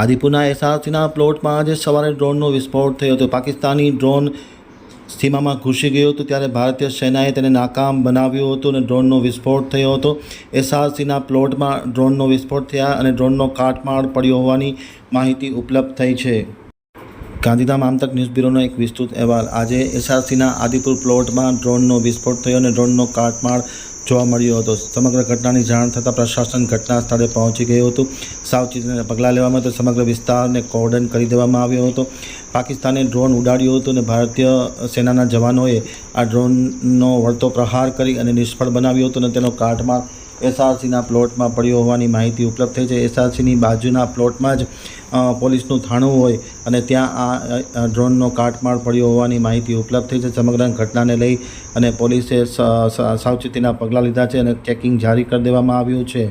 આદિપુરના એસઆરસીના પ્લોટમાં આજે સવારે ડ્રોનનો વિસ્ફોટ થયો હતો। પાકિસ્તાની ડ્રોન સીમામાં ઘૂસી ગયું હતું ત્યારે ભારતીય સેનાએ તેને નાકામ બનાવ્યું હતું અને ડ્રોનનો વિસ્ફોટ થયો હતો। એસઆરસીના પ્લોટમાં ડ્રોનનો વિસ્ફોટ થયા અને ડ્રોનનો કાટમાળ પડ્યો હોવાની માહિતી ઉપલબ્ધ થઈ છે। ગાંધીધામ આમતક ન્યૂઝ બ્યુરોનો એક વિસ્તૃત અહેવાલ। આજે એસઆરસીના આદિપુર પ્લોટમાં ડ્રોનનો વિસ્ફોટ થયો અને ડ્રોનનો કાટમાળ જોવા મળ્યો હતો। સમગ્ર ઘટનાની જાણ થતાં પ્રશાસન ઘટના સ્થળે પહોંચી ગયું હતું। સાવચેતીના પગલાં લેવામાં તો સમગ્ર વિસ્તારને કોર્ડન કરી દેવામાં આવ્યો હતો। પાકિસ્તાને ડ્રોન ઉડાડ્યું હતું અને ભારતીય સેનાના જવાનોએ આ ડ્રોનનો વળતો પ્રહાર કરી અને નિષ્ફળ બનાવ્યો હતો અને તેનો કાટમાળ એસઆરસીના પ્લોટમાં પડ્યો હોવાની માહિતી ઉપલબ્ધ થઈ છે। એસઆરસીની બાજુના પ્લોટમાં જ પોલીસનું થાણું હોય અને ત્યાં આ ડ્રોનનો કાટમાળ પડ્યો હોવાની માહિતી ઉપલબ્ધ થઈ છે। સમગ્ર ઘટનાને લઈ અને પોલીસે સાવચેતીના પગલાં લીધા છે અને ચેકિંગ જારી કરી દેવામાં આવ્યું છે।